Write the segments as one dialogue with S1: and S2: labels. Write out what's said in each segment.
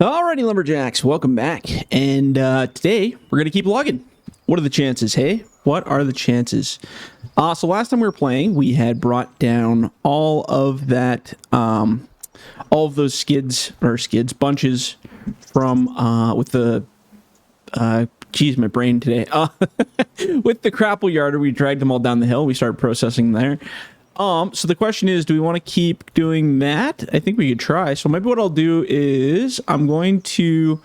S1: Alrighty, Lumberjacks, welcome back. And today we're going to keep logging. What are the chances, hey? What are the chances? So last time we were playing, we had brought down all of that, all of those bunches from, with the, geez, my brain today. With the crapple yarder, we dragged them all down the hill. We started processing there. So the question is, do we want to keep doing that? I think we could try. So maybe what I'll do is I'm going to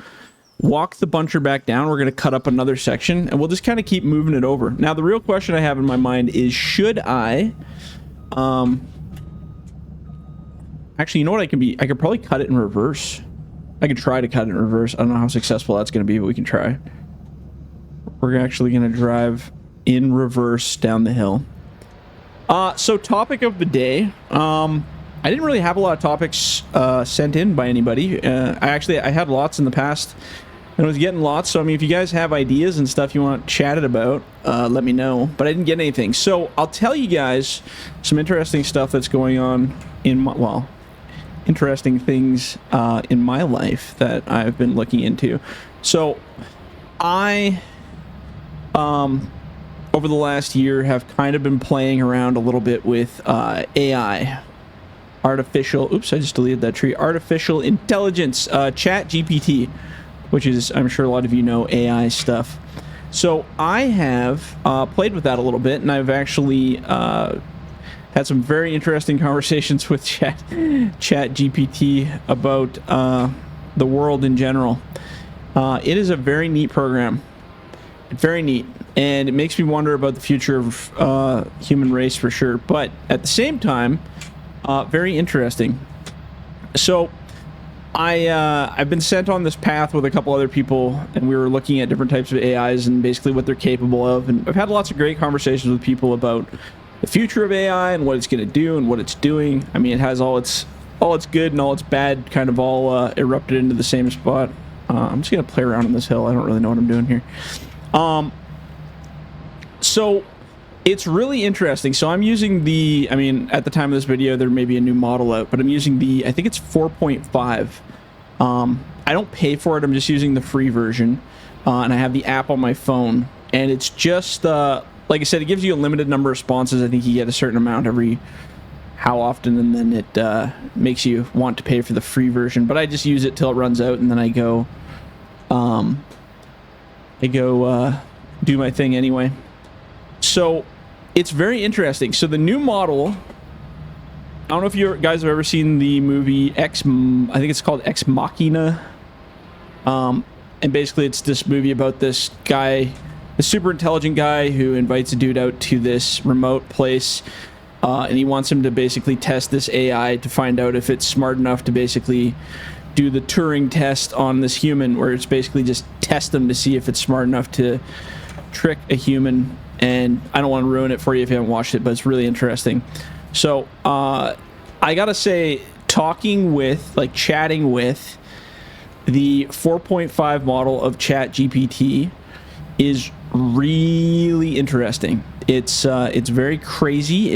S1: walk the buncher back down. We're going to cut up another section and we'll just kind of keep moving it over. Now, the real question I have in my mind is, should I, actually, you know what I could probably cut it in reverse. I could try to cut it in reverse. I don't know how successful that's going to be, but we can try. We're actually going to drive in reverse down the hill. So topic of the day, I didn't really have a lot of topics sent in by anybody. I had lots in the past, and I was getting lots, so I mean, if you guys have ideas and stuff you want chatted about, let me know, but I didn't get anything. So I'll tell you guys some interesting stuff that's going on in my, well, interesting things in my life that I've been looking into. So I, over the last year, have kind of been playing around a little bit with AI, artificial intelligence, chat GPT, which is, I'm sure a lot of you know, AI stuff. So I have played with that a little bit, and I've actually had some very interesting conversations with chat GPT about the world in general. It is a very neat program. Very neat, and it makes me wonder about the future of human race for sure, but at the same time, very interesting. So I've been sent on this path with a couple other people, and we were looking at different types of AIs and basically what they're capable of, and I've had lots of great conversations with people about the future of AI and what it's going to do and what it's doing. I mean, it has all its good and all its bad kind of all erupted into the same spot. I'm just going to play around on this hill. I don't really know what I'm doing here. So it's really interesting. So I'm using the, I mean, at the time of this video, there may be a new model out, but I'm using the, I think it's 4.5. I don't pay for it. I'm just using the free version. And I have the app on my phone, and it's just, like I said, it gives you a limited number of responses. I think you get a certain amount every how often, and then it, makes you want to pay for the free version, but I just use it till it runs out, and then I go, do my thing anyway. So it's very interesting. So the new model, I don't know if you guys have ever seen the movie I think it's called Ex Machina. And basically it's this movie about this guy, a super intelligent guy who invites a dude out to this remote place, and he wants him to basically test this AI to find out if it's smart enough to basically do the Turing test on this human, where it's basically just test them to see if it's smart enough to trick a human. And I don't want to ruin it for you if you haven't watched it, but it's really interesting. So I gotta say, chatting with the 4.5 model of Chat GPT is really interesting. It's very crazy.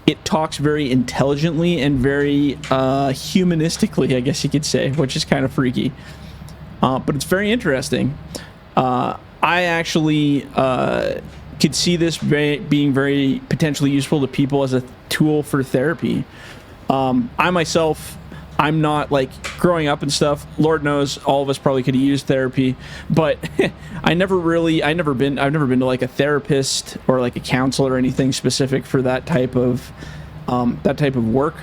S1: It talks very intelligently and very humanistically, I guess you could say, which is kind of freaky. But it's very interesting. I actually could see this being very potentially useful to people as a tool for therapy. I myself, I'm not, like, growing up and stuff, Lord knows all of us probably could have used therapy, but I've never been to like a therapist or like a counselor or anything specific for that type of work,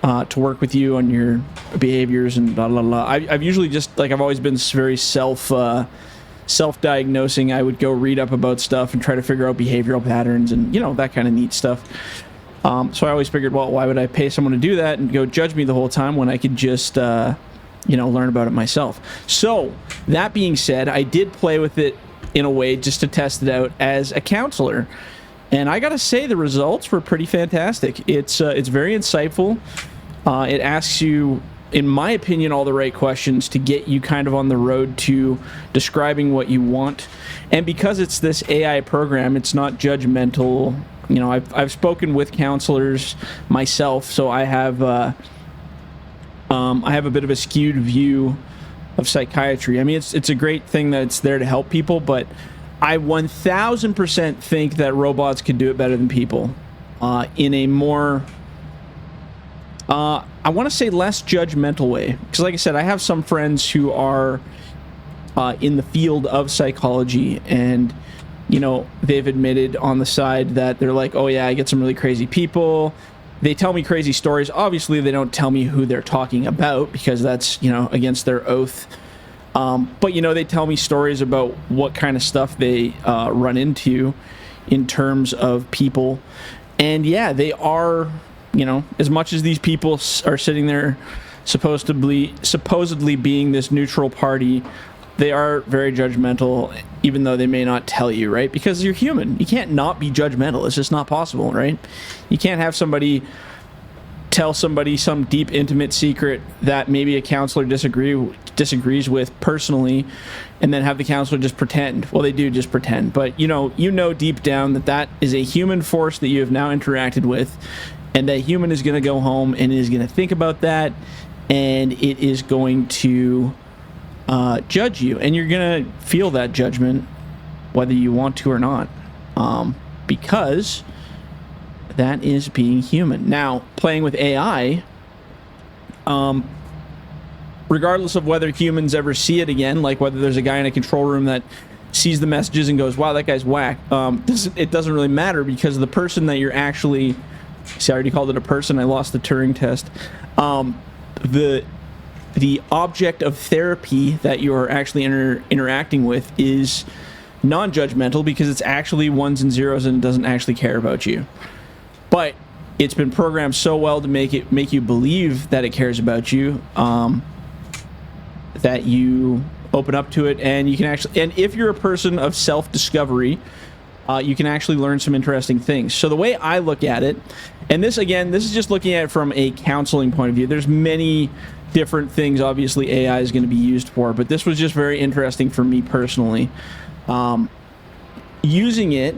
S1: to work with you on your behaviors and blah blah blah. I've usually just, like, I've always been very self-diagnosing. I would go read up about stuff and try to figure out behavioral patterns and, you know, that kind of neat stuff. So I always figured, well, why would I pay someone to do that and go judge me the whole time when I could just, you know, learn about it myself? So that being said, I did play with it in a way just to test it out as a counselor. And I gotta say, the results were pretty fantastic. It's very insightful. It asks you, in my opinion, all the right questions to get you kind of on the road to describing what you want. And because it's this AI program, it's not judgmental. You know, I've spoken with counselors myself, so I have I have a bit of a skewed view of psychiatry. I mean, it's a great thing that it's there to help people, but I 1000% think that robots could do it better than people in a more, I want to say less judgmental way. Because like I said, I have some friends who are in the field of psychology, and they've admitted on the side that they're like, oh yeah, I get some really crazy people. They tell me crazy stories. Obviously, they don't tell me who they're talking about because that's, against their oath. But, they tell me stories about what kind of stuff they run into in terms of people. And yeah, they are, as much as these people are sitting there supposedly being this neutral party, they are very judgmental, even though they may not tell you, right? Because you're human. You can't not be judgmental. It's just not possible, right? You can't have somebody tell somebody some deep, intimate secret that maybe a counselor disagrees with personally, and then have the counselor just pretend. Well, they do just pretend. But, deep down that is a human force that you have now interacted with, and that human is going to go home and is going to think about that, and it is going to judge you, and you're gonna feel that judgment whether you want to or not, because that is being human. Now, playing with AI, regardless of whether humans ever see it again, like whether there's a guy in a control room that sees the messages and goes, wow, that guy's whack, it doesn't really matter, because the person that you're actually, see, I already called it a person, I lost the Turing test, the object of therapy that you're actually interacting with is non-judgmental, because it's actually ones and zeros and doesn't actually care about you. But it's been programmed so well to make you believe that it cares about you, that you open up to it, and you can actually, and if you're a person of self-discovery, you can actually learn some interesting things. So the way I look at it, and this is just looking at it from a counseling point of view. There's many different things obviously AI is going to be used for, but this was just very interesting for me personally. Using it,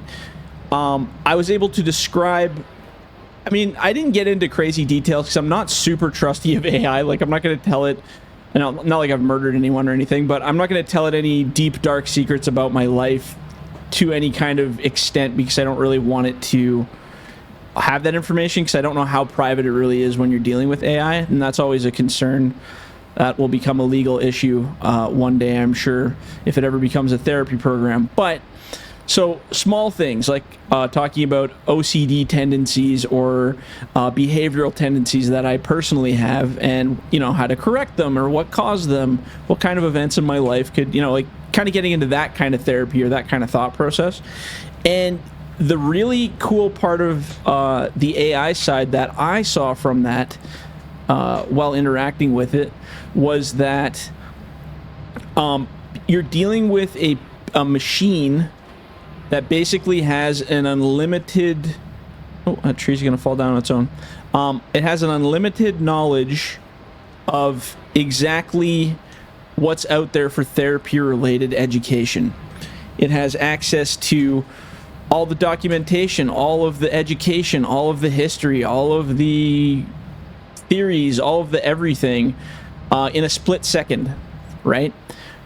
S1: I was able to describe, I mean, I didn't get into crazy details because I'm not super trusty of AI. Like, I'm not going to tell it, not like I've murdered anyone or anything, but I'm not going to tell it any deep, dark secrets about my life to any kind of extent, because I don't really want it to have that information, because I don't know how private it really is when you're dealing with AI, and that's always a concern that will become a legal issue one day, I'm sure, if it ever becomes a therapy program. But so small things like talking about OCD tendencies or behavioral tendencies that I personally have, and how to correct them or what caused them, what kind of events in my life could, like kind of getting into that kind of therapy or that kind of thought process. And the really cool part of the AI side that I saw from that while interacting with it was that you're dealing with a machine that basically has an unlimited... Oh, that tree's going to fall down on its own. It has an unlimited knowledge of exactly what's out there for therapy-related education. It has access to all the documentation, all of the education, all of the history, all of the theories, all of the everything in a split second, right?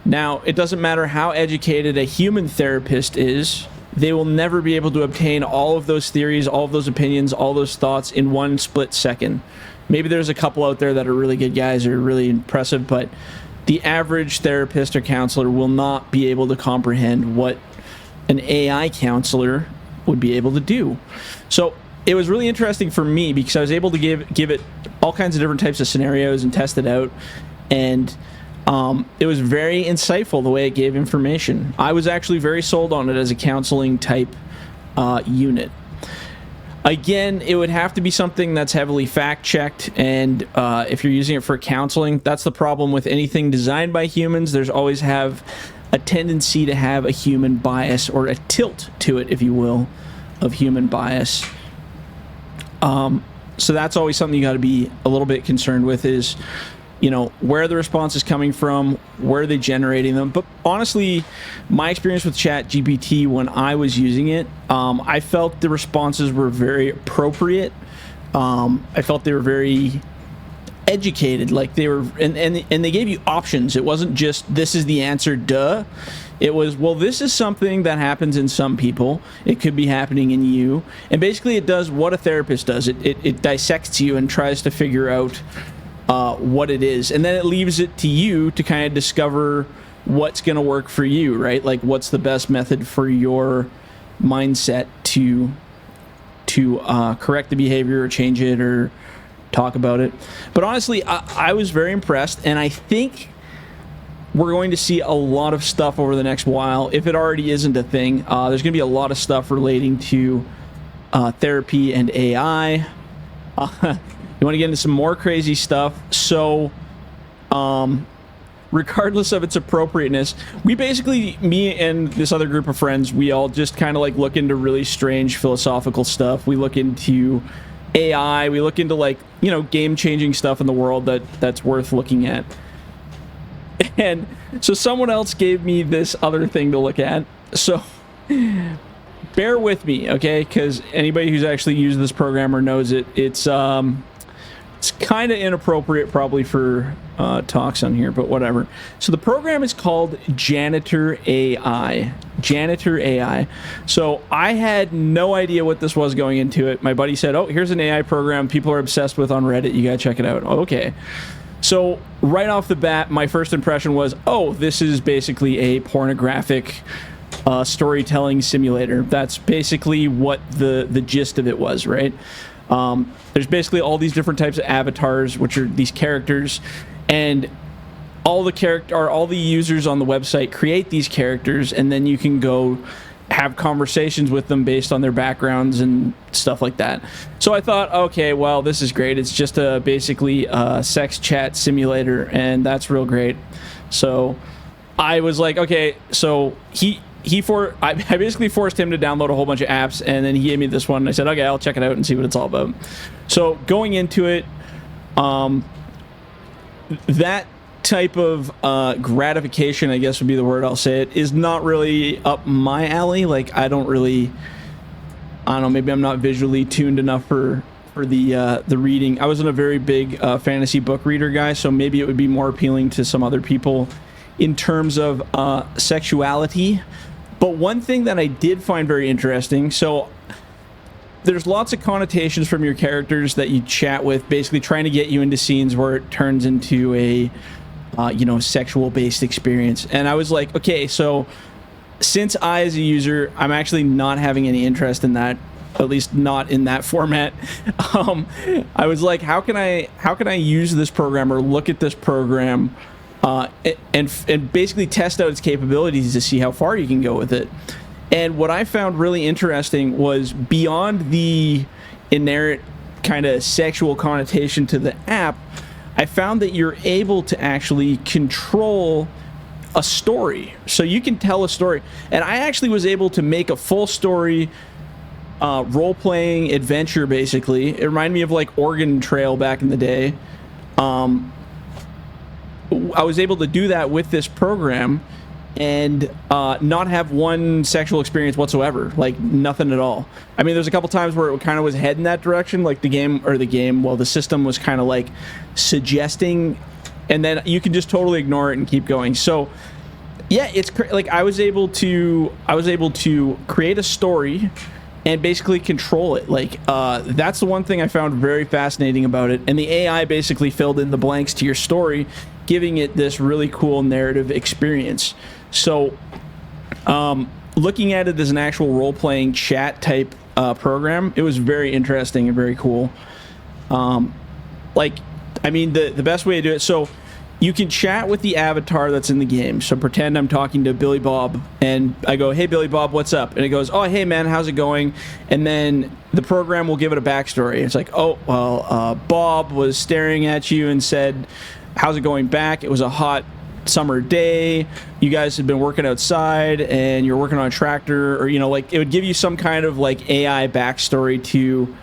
S1: Now, it doesn't matter how educated a human therapist is, they will never be able to obtain all of those theories, all of those opinions, all those thoughts in one split second. Maybe there's a couple out there that are really good guys or really impressive, but the average therapist or counselor will not be able to comprehend what an AI counselor would be able to do. So it was really interesting for me because I was able to give it all kinds of different types of scenarios and test it out, and it was very insightful the way it gave information. I was actually very sold on it as a counseling type unit. Again, it would have to be something that's heavily fact-checked, and if you're using it for counseling, that's the problem with anything designed by humans. There's always have a tendency to have a human bias, or a tilt to it, if you will, of human bias. So that's always something you got to be a little bit concerned with, is where the response is coming from, where are they generating them. But honestly, my experience with ChatGPT when I was using it, I felt the responses were very appropriate. I felt they were very educated, like they were, and they gave you options. It wasn't just this is the answer, duh. It was, well, this is something that happens in some people. It could be happening in you. And basically it does what a therapist does. It dissects you and tries to figure out what it is. And then it leaves it to you to kind of discover what's going to work for you, right? Like what's the best method for your mindset to correct the behavior or change it or talk about it. But honestly, I was very impressed, and I think we're going to see a lot of stuff over the next while. If it already isn't a thing, there's going to be a lot of stuff relating to therapy and AI. You want to get into some more crazy stuff. So, regardless of its appropriateness, we basically, me and this other group of friends, we all just kind of like look into really strange philosophical stuff. We look into AI. We look into, like, you know, game-changing stuff in the world that's worth looking at. And so someone else gave me this other thing to look at. So bear with me, okay? Because anybody who's actually used this program or knows it, it's kind of inappropriate probably for talks on here, but whatever. So the program is called Janitor AI. Janitor AI. So I had no idea what this was going into it. My buddy said, oh, here's an AI program people are obsessed with on Reddit. You gotta check it out. Okay. So right off the bat, my first impression was, oh, this is basically a pornographic storytelling simulator. That's basically what the gist of it was, right? There's basically all these different types of avatars, which are these characters, and all the users on the website create these characters, and then you can go have conversations with them based on their backgrounds and stuff like that. So I thought, okay, well, this is great. It's just basically a sex chat simulator, and that's real great. So I was like, okay, so I basically forced him to download a whole bunch of apps, and then he gave me this one, and I said, okay, I'll check it out and see what it's all about. So going into it, that type of gratification, I guess would be the word I'll say it, is not really up my alley. Like, I don't know, maybe I'm not visually tuned enough for the reading. I wasn't a very big fantasy book reader guy, so maybe it would be more appealing to some other people in terms of sexuality. But one thing that I did find very interesting, so there's lots of connotations from your characters that you chat with, basically trying to get you into scenes where it turns into a sexual-based experience. And I was like, okay, so since I, as a user, I'm actually not having any interest in that, at least not in that format. I was like, how can I use this program or look at this program and basically test out its capabilities to see how far you can go with it. And what I found really interesting was, beyond the inherent kind of sexual connotation to the app, I found that you're able to actually control a story. So you can tell a story. And I actually was able to make a full story role-playing adventure, basically. It reminded me of like Oregon Trail back in the day. I was able to do that with this program and not have one sexual experience whatsoever, like nothing at all. I mean, there's a couple times where it kind of was heading that direction, like the system was kind of like suggesting, and then you can just totally ignore it and keep going. So yeah, it's like I was able to create a story and basically control it. Like that's the one thing I found very fascinating about it. And the AI basically filled in the blanks to your story, giving it this really cool narrative experience. So looking at it as an actual role-playing chat type program, it was very interesting and very cool. The best way to do it, so you can chat with the avatar that's in the game. So pretend I'm talking to Billy Bob, and I go, hey, Billy Bob, what's up? And it goes, oh, hey, man, how's it going? And then the program will give it a backstory. It's like, oh, well, Bob was staring at you and said, how's it going back? It was a hot summer day. You guys had been working outside, and you're working on a tractor, or, it would give you some kind of, like, AI backstory to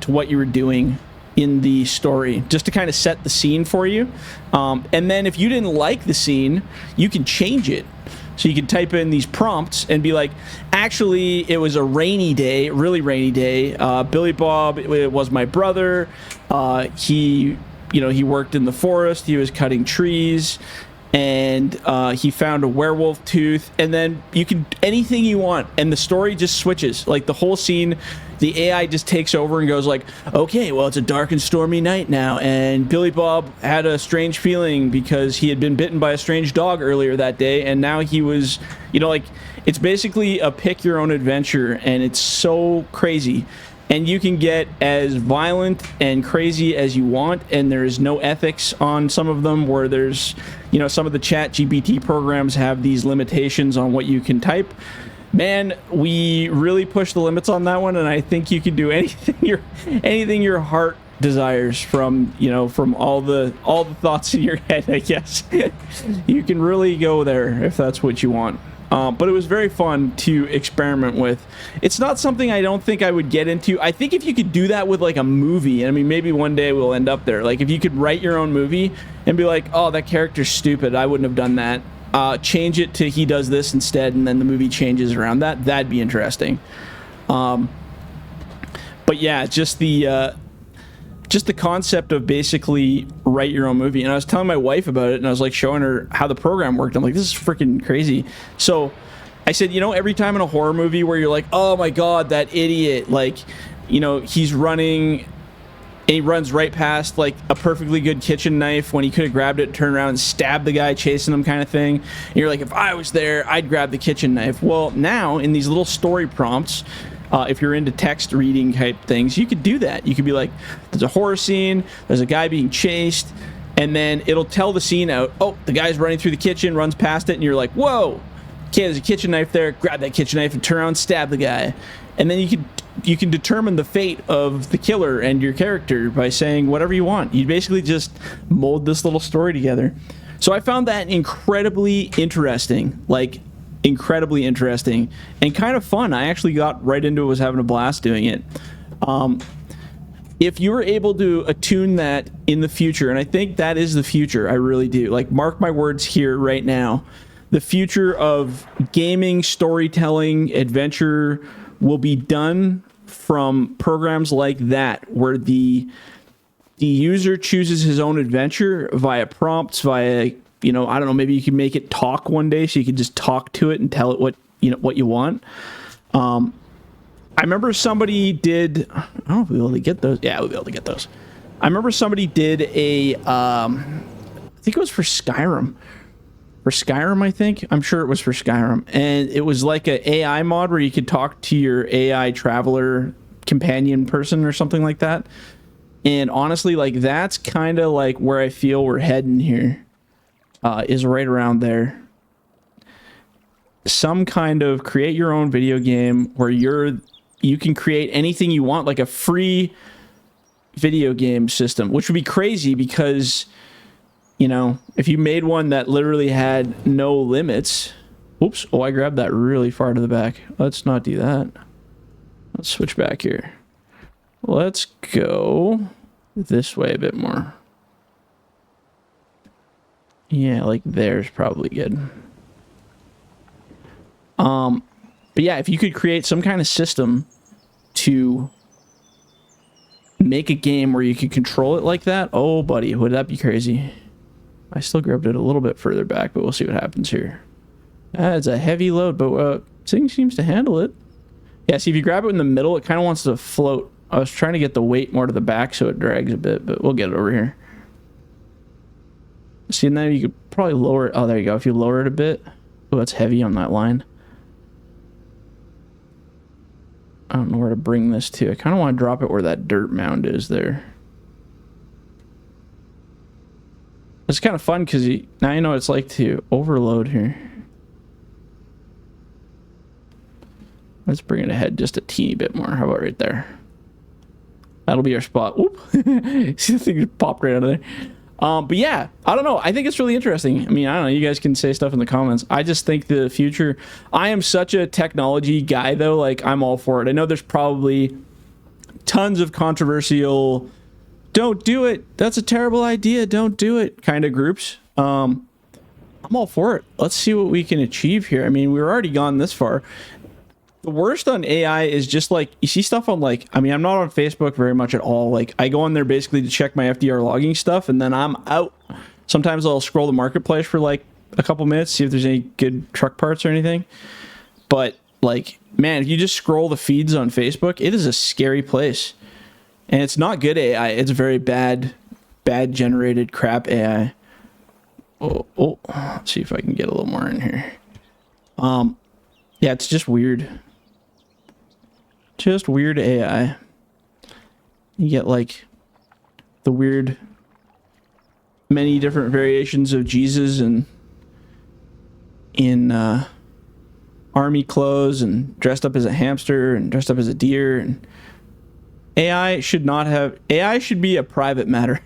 S1: what you were doing in the story, just to kind of set the scene for you. And then if you didn't like the scene, you can change it. So you can type in these prompts and be like, actually, it was a rainy day, really rainy day. Billy Bob, it was my brother. He he worked in the forest, he was cutting trees, and he found a werewolf tooth, and then you can anything you want, and the story just switches. Like the whole scene, the AI just takes over and goes like, okay, well, it's a dark and stormy night now, and Billy Bob had a strange feeling because he had been bitten by a strange dog earlier that day, and now he was, like, it's basically a pick your own adventure, and it's so crazy. And you can get as violent and crazy as you want, and there's no ethics on some of them, where there's, some of the chat GPT programs have these limitations on what you can type. Man, we really push the limits on that one, and I think you can do anything your heart desires from all the thoughts in your head, I guess. You can really go there if that's what you want. But it was very fun to experiment with. It's not something I don't think I would get into. I think if you could do that with like a movie, I mean, maybe one day we'll end up there. Like if you could write your own movie and be like, oh, that character's stupid, I wouldn't have done that. Change it to he does this instead, and then the movie changes around that. That'd be interesting. But yeah, just the concept of basically write your own movie. And I was telling my wife about it, and I was like showing her how the program worked. I'm like, this is freaking crazy. So I said, every time in a horror movie where you're like, oh my God, that idiot, like, he's running and he runs right past like a perfectly good kitchen knife when he could have grabbed it and turned around and stabbed the guy chasing him, kind of thing. And you're like, if I was there, I'd grab the kitchen knife. Well, now in these little story prompts, if you're into text reading type things, you could do that. You could be like, there's a horror scene, there's a guy being chased, and then it'll tell the scene out, oh, the guy's running through the kitchen, runs past it, and you're like, whoa, okay, there's a kitchen knife there, grab that kitchen knife and turn around and stab the guy. And then you can determine the fate of the killer and your character by saying whatever you want. You basically just mold this little story together. So I found that incredibly interesting, incredibly interesting and kind of fun. I actually got right into it, was having a blast doing it. If you were able to attune that in the future, and I think that is the future, I really do. Like, mark my words here right now, the future of gaming, storytelling, adventure will be done from programs like that, where the user chooses his own adventure via prompts, via, I don't know, maybe you can make it talk one day, so you can just talk to it and tell it what you want. I remember somebody did, I don't know if we'll be able to get those. Yeah, we'll be able to get those. I remember somebody did I think it was for Skyrim. For Skyrim, I think. I'm sure it was for Skyrim. And it was like an AI mod where you could talk to your AI traveler companion person or something like that. And honestly, that's kind of like where I feel we're heading here. Is right around there. Some kind of create your own video game where you can create anything you want, like a free video game system, which would be crazy because, if you made one that literally had no limits. Oops. Oh, I grabbed that really far to the back. Let's not do that. Let's switch back here. Let's go this way a bit more. Yeah, like there's probably good. But yeah, if you could create some kind of system to make a game where you could control it like that, oh buddy, would that be crazy? I still grabbed it a little bit further back, but we'll see what happens here. It's a heavy load, but thing seems to handle it. Yeah, see, if you grab it in the middle, it kind of wants to float. I was trying to get the weight more to the back so it drags a bit, but we'll get it over here. See, now you could probably lower it. Oh, there you go. If you lower it a bit. Oh, that's heavy on that line. I don't know where to bring this to. I kind of want to drop it where that dirt mound is there. It's kind of fun because now you know what it's like to overload here. Let's bring it ahead just a teeny bit more. How about right there? That'll be our spot. Oop. See, the thing just popped right out of there. But yeah, I don't know. I think it's really interesting. I mean, I don't know. You guys can say stuff in the comments. I just think the future... I am such a technology guy, though. I'm all for it. I know there's probably tons of controversial... Don't do it. That's a terrible idea. Don't do it. Kind of groups. I'm all for it. Let's see what we can achieve here. I mean, we're already gone this far. the worst on AI is just like, you see stuff on like, I mean, I'm not on Facebook very much at all. Like, I go on there basically to check my FDR logging stuff, and then I'm out. Sometimes I'll scroll the marketplace for like a couple minutes, see if there's any good truck parts or anything. But like, man, if you just scroll the feeds on Facebook, it is a scary place. And it's not good AI. It's very bad generated crap AI. Oh, let's see if I can get a little more in here. Yeah, it's just weird. Just weird AI. You get like the weird, many different variations of Jesus and in army clothes and dressed up as a hamster and dressed up as a deer. And AI should be a private matter.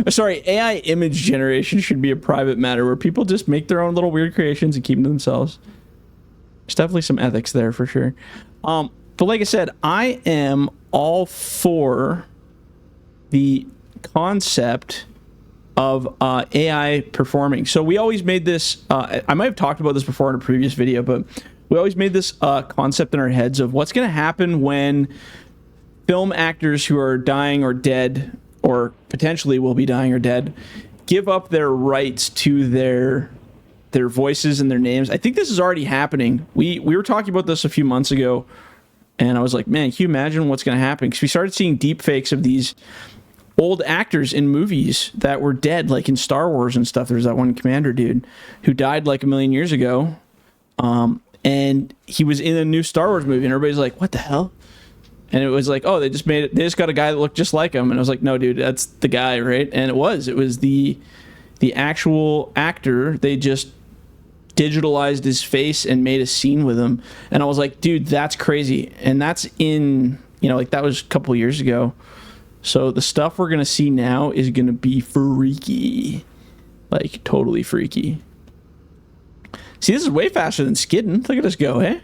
S1: Sorry, AI image generation should be a private matter where people just make their own little weird creations and keep them to themselves. There's definitely some ethics there for sure. But like I said, I am all for the concept of AI performing. So we always made this, I might have talked about this before in a previous video, but we always made this concept in our heads of what's going to happen when film actors who are dying or dead, or potentially will be dying or dead, give up their rights to their voices and their names. I think this is already happening. We were talking about this a few months ago, and I was like, man, can you imagine what's going to happen? Because we started seeing deep fakes of these old actors in movies that were dead, like in Star Wars and stuff. There's that one commander dude who died like a million years ago, and he was in a new Star Wars movie, and everybody's like, what the hell? And it was like, oh, they just got a guy that looked just like him. And I was like, no, dude, that's the guy, right? And it was the actual actor. They just digitalized his face and made a scene with him. And I was like, dude, that's crazy. And that's in, like that was a couple of years ago. So the stuff we're going to see now is going to be freaky. Like, totally freaky. See, this is way faster than skidding. Look at us go, eh?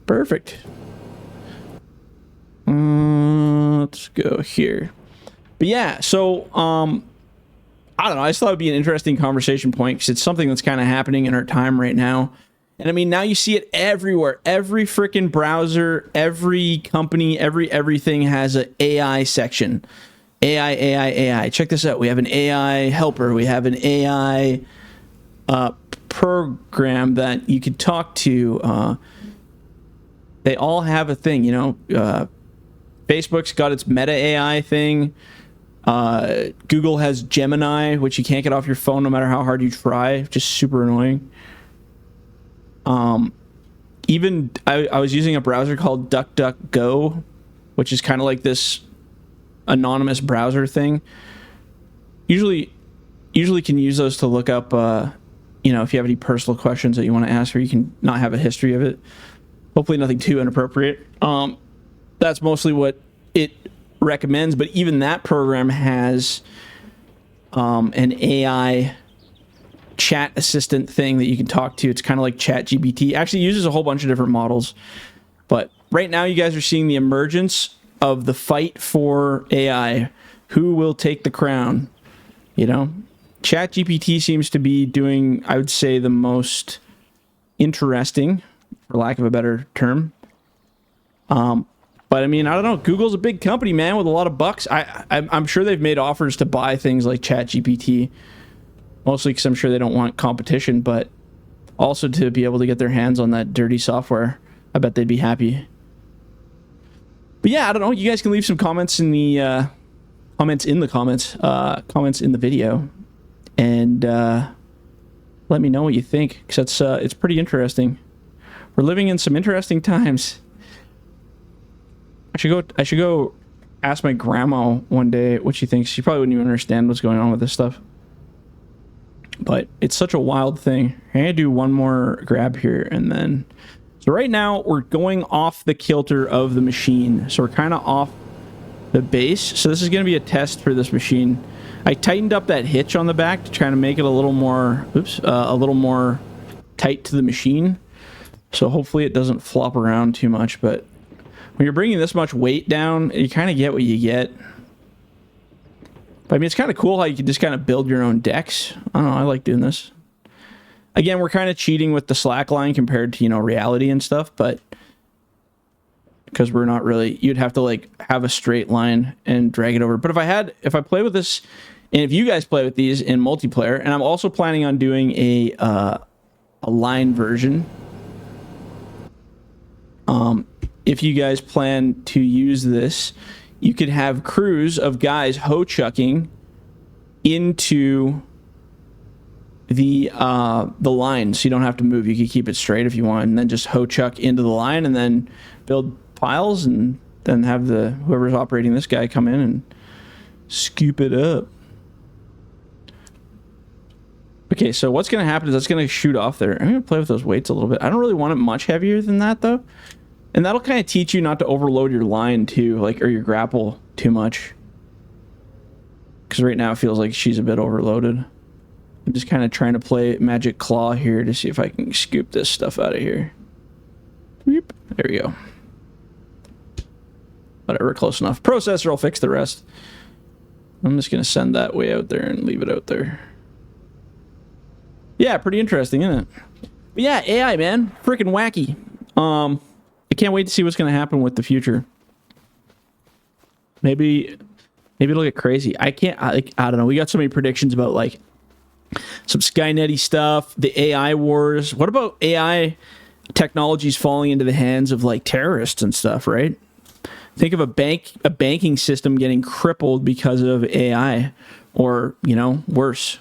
S1: Perfect. Let's go here. But yeah, so I don't know. I just thought it'd be an interesting conversation point because it's something that's kind of happening in our time right now. And I mean, now you see it everywhere. Every freaking browser, every company, everything has an AI section. AI. Check this out. We have an AI helper. We have an AI program that you could talk to. They all have a thing, Facebook's got its Meta AI thing. Google has Gemini, which you can't get off your phone no matter how hard you try. Just super annoying. Even I was using a browser called DuckDuckGo, which is kind of like this anonymous browser thing. Usually can use those to look up, if you have any personal questions that you want to ask, or you can not have a history of it. Hopefully nothing too inappropriate. That's mostly what it recommends, but even that program has an AI chat assistant thing that you can talk to. It's kind of like ChatGPT. Actually uses a whole bunch of different models. But right now you guys are seeing the emergence of the fight for AI. Who will take the crown? ChatGPT seems to be doing, I would say, the most interesting, for lack of a better term. But I mean, I don't know. Google's a big company, man, with a lot of bucks. I'm sure they've made offers to buy things like ChatGPT, mostly because I'm sure they don't want competition, but also to be able to get their hands on that dirty software. I bet they'd be happy. But yeah, I don't know. You guys can leave some comments in the comments in the video, and let me know what you think, because it's pretty interesting. We're living in some interesting times. I should go ask my grandma one day what she thinks. She probably wouldn't even understand what's going on with this stuff. But it's such a wild thing. I'm gonna do one more grab here, and then... So right now, we're going off the kilter of the machine. So we're kind of off the base. So this is going to be a test for this machine. I tightened up that hitch on the back to try to make it a little more... a little more tight to the machine. So hopefully it doesn't flop around too much, but... When you're bringing this much weight down, you kind of get what you get. But I mean, it's kind of cool how you can just kind of build your own decks. I don't know, I like doing this. Again, we're kind of cheating with the slack line compared to, reality and stuff, but because we're not really, you'd have to like have a straight line and drag it over. But if I play with this, and if you guys play with these in multiplayer, and I'm also planning on doing a line version. If you guys plan to use this, you could have crews of guys hoe chucking into the line, so you don't have to move. You can keep it straight if you want, and then just hoe chuck into the line, and then build piles, and then have whoever's operating this guy come in and scoop it up. Okay, so what's going to happen is that's going to shoot off there. I'm going to play with those weights a little bit. I don't really want it much heavier than that, though. And that'll kind of teach you not to overload your line, too, or your grapple too much. Because right now it feels like she's a bit overloaded. I'm just kind of trying to play Magic Claw here to see if I can scoop this stuff out of here. There we go. Whatever, close enough. Processor will fix the rest. I'm just going to send that way out there and leave it out there. Yeah, pretty interesting, isn't it? But yeah, AI, man. Freaking wacky. I can't wait to see what's going to happen with the future. Maybe it'll get crazy. I don't know. We got so many predictions about like some Skynet-y stuff, the AI wars. What about AI technologies falling into the hands of like terrorists and stuff, right? Think of a banking system getting crippled because of AI, or, worse.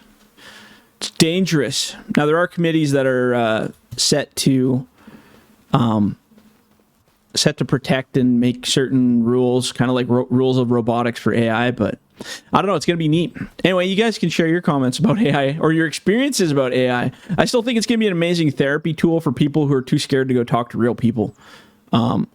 S1: It's dangerous. Now, there are committees that are set to protect and make certain rules, kind of like rules of robotics for AI, but I don't know. It's going to be neat. Anyway, you guys can share your comments about AI or your experiences about AI. I still think it's going to be an amazing therapy tool for people who are too scared to go talk to real people,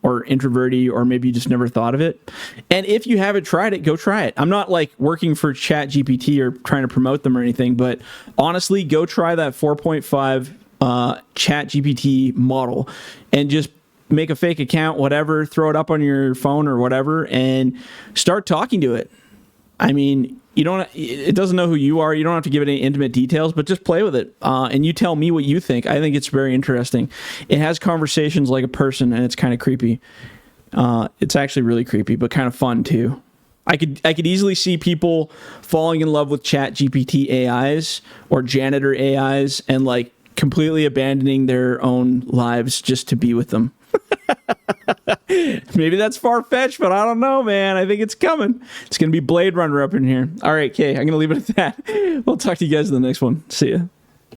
S1: or introverty, or maybe you just never thought of it. And if you haven't tried it, go try it. I'm not like working for ChatGPT or trying to promote them or anything, but honestly, go try that 4.5 ChatGPT model and just make a fake account, whatever, throw it up on your phone or whatever, and start talking to it. I mean, it doesn't know who you are. You don't have to give it any intimate details, but just play with it. And you tell me what you think. I think it's very interesting. It has conversations like a person, and it's kind of creepy. It's actually really creepy, but kind of fun too. I could easily see people falling in love with ChatGPT AIs or Janitor AIs and like completely abandoning their own lives just to be with them. Maybe that's far-fetched, but I don't know, man. I think it's coming. It's going to be Blade Runner up in here. All right, Kay, I'm going to leave it at that. We'll talk to you guys in the next one. See ya.